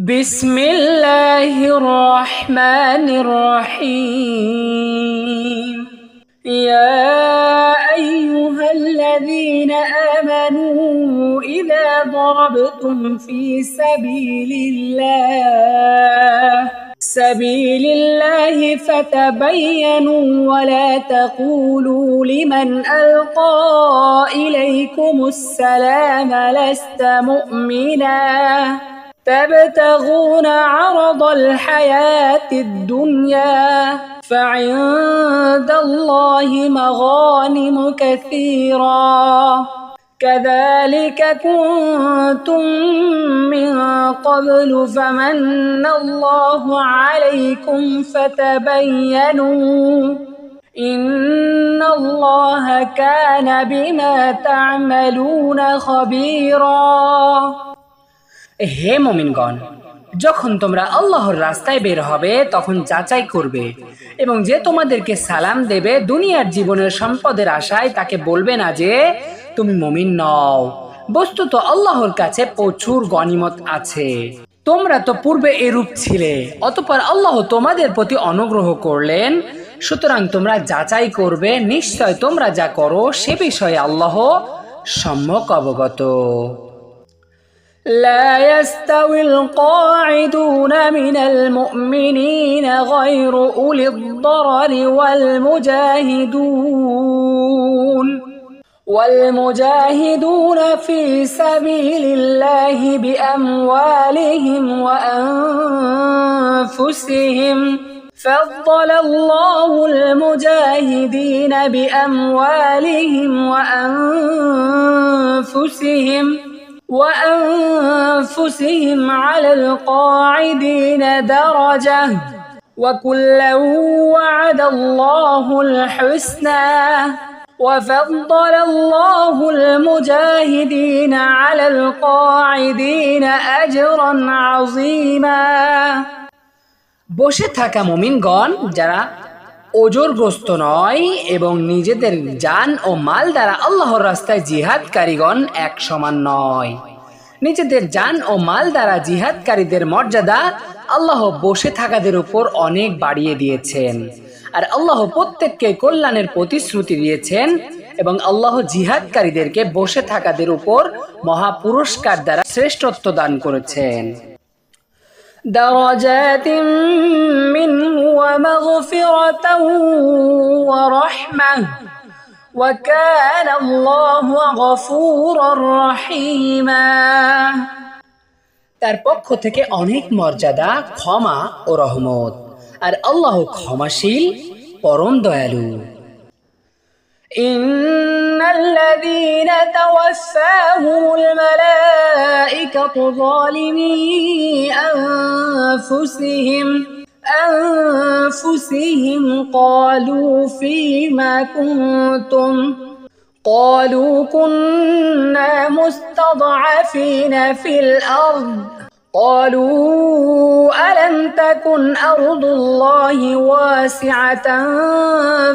بسم الله الرحمن الرحيم يا أيها الذين آمنوا إذا ضربتم في سبيل الله فتبينوا ولا تقولوا لمن ألقى إليكم السلام لست مؤمنا تبتغون عرض الحياة الدنيا فعند الله مغانم كثيرا كذلك كنتم من قبل فمن الله عليكم فتبينوا إن الله كان بما تعملون خبيرا হে মুমিনগণ, যখন তোমরা আল্লাহর রাস্তায় বের হবে তখন যাচাই করবে এবং যে তোমাদেরকে সালাম দেবে দুনিয়ার জীবনের সম্পদের আশায় তাকে বলবে না যে তুমি মুমিন নও। বস্তুত আল্লাহর কাছে প্রচুর গনিমত আছে। তোমরা তো পূর্বে এরূপ ছিলে, অতঃপর আল্লাহ তোমাদের প্রতি অনুগ্রহ করলেন, সুতরাং তোমরা যাচাই করবে। নিশ্চয় তোমরা যা করো সে বিষয়ে আল্লাহ সম্যক অবগত। لا يستوي القاعدون من المؤمنين غير أولي الضرر والمجاهدون في سبيل الله بأموالهم وأنفسهم فضل الله المجاهدين بأموالهم وأنفسهم على القاعدين درجة وكلا وعد الله الحسنى وفضل الله المجاهدين على القاعدين أجرا عظيما বসে থাকা মুমিনগণ যারা ওজরগ্রস্ত নয় এবং নিজেদের জান ও মাল দ্বারা আল্লাহর রাস্তায় জিহাদকারীগণ এক সমান নয়। নিজেদের জান ও মাল দ্বারা জিহাদকারীদের মর্যাদা আল্লাহ বসে থাকাদের উপর অনেক বাড়িয়ে দিয়েছেন, আর আল্লাহ প্রত্যেককে কল্যাণের প্রতিশ্রুতি দিয়েছেন এবং আল্লাহ জিহাদকারীদেরকে বসে থাকাদের উপর মহা পুরস্কার দ্বারা শ্রেষ্ঠত্ব দান করেছেন। درجات منه ومغفرة ورحمة وكان الله غفورا رحيما তার পক্ষ থেকে অনেক মর্যাদা, ক্ষমা ও রহমত, আর আল্লাহ ক্ষমাশীল, পরম দয়ালু। إن الذين توفاهم الملائكة ظالمي أنفسهم قالوا فيما كنتم قالوا كنا مستضعفين في الأرض قالوا ألم تكن أرض الله واسعة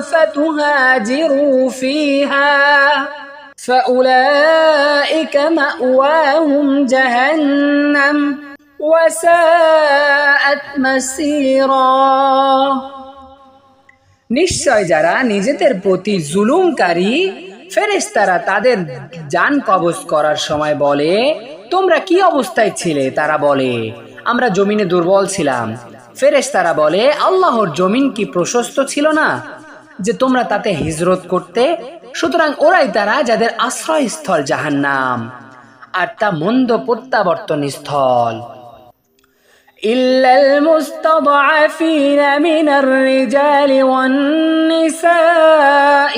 فتهاجروا فيها فأولئك مأواهم جهنم وساءت مصيرا নিশ্চয় যারা নিজেদের প্রতি জুলুমকারী ফেরেশতারা তাদের জান কবজ করার সময় বলে, তোমরা কি অবস্থায় ছিলে? তারা বলে, আমরা জমিনে দুর্বল ছিলাম। ফেরেশতারা বলে, আল্লাহর জমিন কি প্রশস্ত ছিল না যে তোমরা তাতে হিজরত করতে? সুতরাং ওরাই তারা যাদের আশ্রয়স্থল জাহান্নাম, আর তা মন্দ প্রত্যাবর্তন স্থল। إلا المستضعفين من الرجال والنساء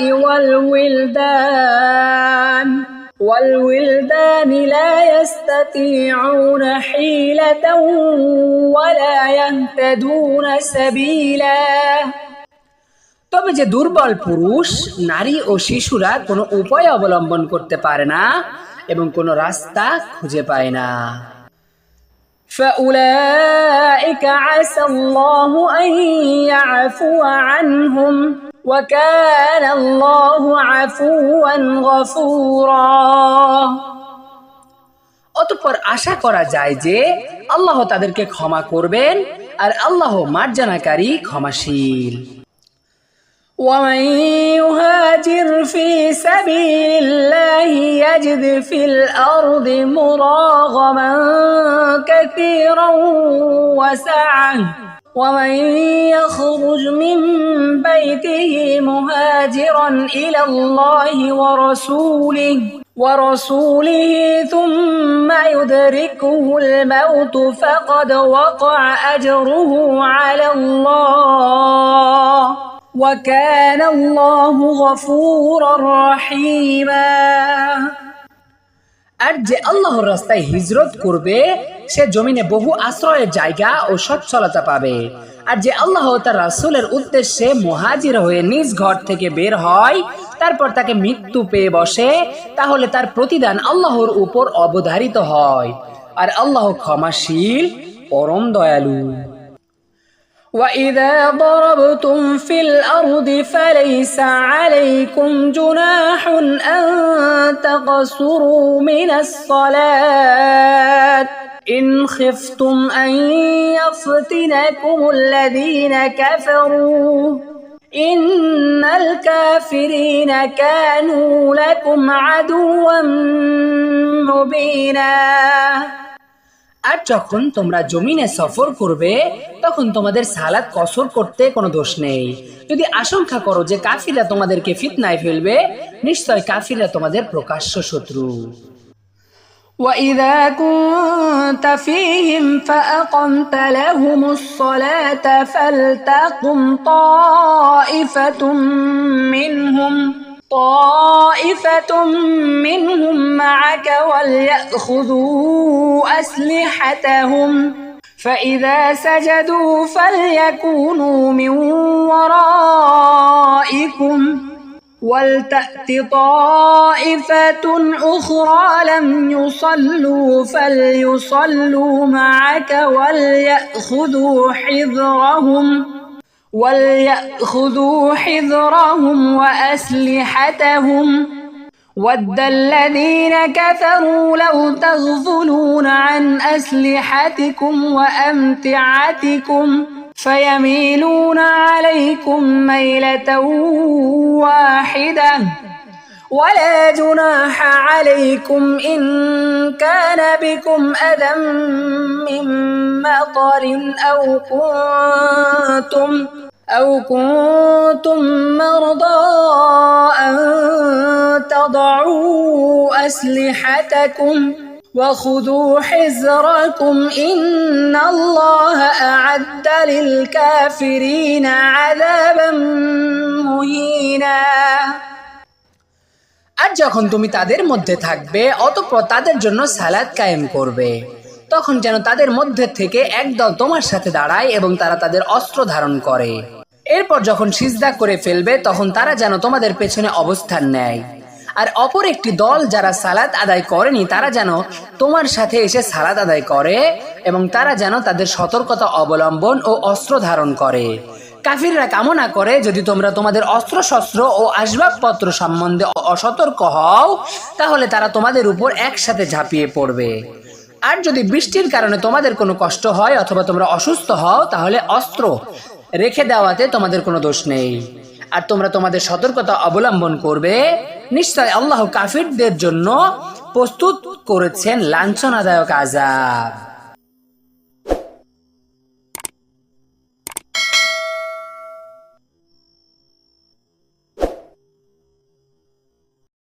والولدان لا يستطيعون حيلة ولا يهتدون سبيلا তবে যে দুর্বল পুরুষ, নারী ও শিশুরা কোনো উপায় অবলম্বন করতে পারে না এবং কোনো রাস্তা খুঁজে পায় না। فأولئك عسى الله أن يعفو عنهم وكان الله عفوا غفورا অতঃপর আশা করা যায় যে আল্লাহ তাদেরকে ক্ষমা করবেন, আর আল্লাহ মার্জনাকারী, ক্ষমাশীল। ومن يهاجر في سبيل الله يجد في الأرض مراغما كثيرا وسعة ومن يخرج من بيته مهاجرا إلى الله ورسوله ثم يدركه الموت فقد وقع أجره على الله وكان الله غفورا رحيما। আর যে আল্লাহর রাস্তায় হিজরত করবে সে জমিনে বহু আশ্রয়ের জায়গা ও সচ্ছলতা পাবে। আর যে আল্লাহ ও তার রাসূলের উদ্দেশ্যে মুহাজির হয়ে নিজ ঘর থেকে বের হয়, তারপর তাকে মৃত্যু পেয়ে বসে, তাহলে তার প্রতিদান আল্লাহর উপর অবধারিত হয়, আর আল্লাহ ক্ষমাশীল, পরম দয়ালু। وَإِذَا ضَرَبْتُمْ فِي الْأَرْضِ فَلَيْسَ عَلَيْكُمْ جُنَاحٌ أَن تَقْصُرُوا مِنَ الصَّلَاةِ إِنْ خِفْتُمْ أَن يَفْتِنَكُمُ الَّذِينَ كَفَرُوا إِنَّ الْكَافِرِينَ كَانُوا لَكُمْ عَدُوًّا مُبِينًا। আর যখন তোমরা জমিনে সফর করবে তখন তোমাদের সালাত কসর করতে কোনো দোষ নেই, যদি আশঙ্কা করো যে কাফিররা তোমাদেরকে ফিতনায় ফেলবে। নিশ্চয় কাফিররা তোমাদের প্রকাশ্য শত্রু। وَإِذَا كُنْتَ فِيهِمْ فَأَقَمْتَ لَهُمُ الصَّلَاةَ فَلْتَقُمْ طَائِفَةٌ منهم معك وليأخذوا أسلحتهم فإذا سجدوا فليكونوا من ورائكم ولتأت طائفة أخرى لم يصلوا فليصلوا معك وليأخذوا حذرهم وأسلحتهم ود الذين كفروا لو تغفلون عن أسلحتكم وأمتعتكم فيميلون عليكم ميلة واحدة ولا جناح عليكم إن كان بكم أذى من مطر أو كنتم مرضى أن تضعوا أسلحتكم وخذوا حذركم إن الله أعد للكافرين عذابا مهينا। আর যখন তুমি তাদের মধ্যে থাকবে অতঃপর তাদের জন্য সালাত কায়েম করবে, তখন যেন তাদের মধ্যে থেকে একদল তোমার সাথে দাঁড়ায় এবং তারা তাদের অস্ত্র ধারণ করে। এরপর যখন সিজদা করে ফেলবে তখন তারা যেন তোমাদের পেছনে অবস্থান নেয়। আর অপর একটি দল যারা সালাত আদায় করেনি তারা যেন তোমার সাথে এসে সালাত আদায় করে এবং তারা যেন তাদের সতর্কতা অবলম্বন ও অস্ত্র ধারণ করে। কাফিররা কামনা করে যদি তোমরা তোমাদের অস্ত্রশস্ত্র ও আসবাবপত্র সম্বন্ধে অসতর্ক হও তাহলে তারা তোমাদের উপর একসাথে ঝাঁপিয়ে পড়বে। আর যদি বৃষ্টির কারণে তোমাদের কোনো কষ্ট হয় অথবা তোমরা অসুস্থ হও তাহলে অস্ত্র রেখে দেওয়াতে তোমাদের কোনো দোষ নেই, আর তোমরা তোমাদের সতর্কতা অবলম্বন করবে। নিশ্চয় আল্লাহ কাফিরদের জন্য প্রস্তুত করেছেন লাঞ্ছনাদায়ক আযাব।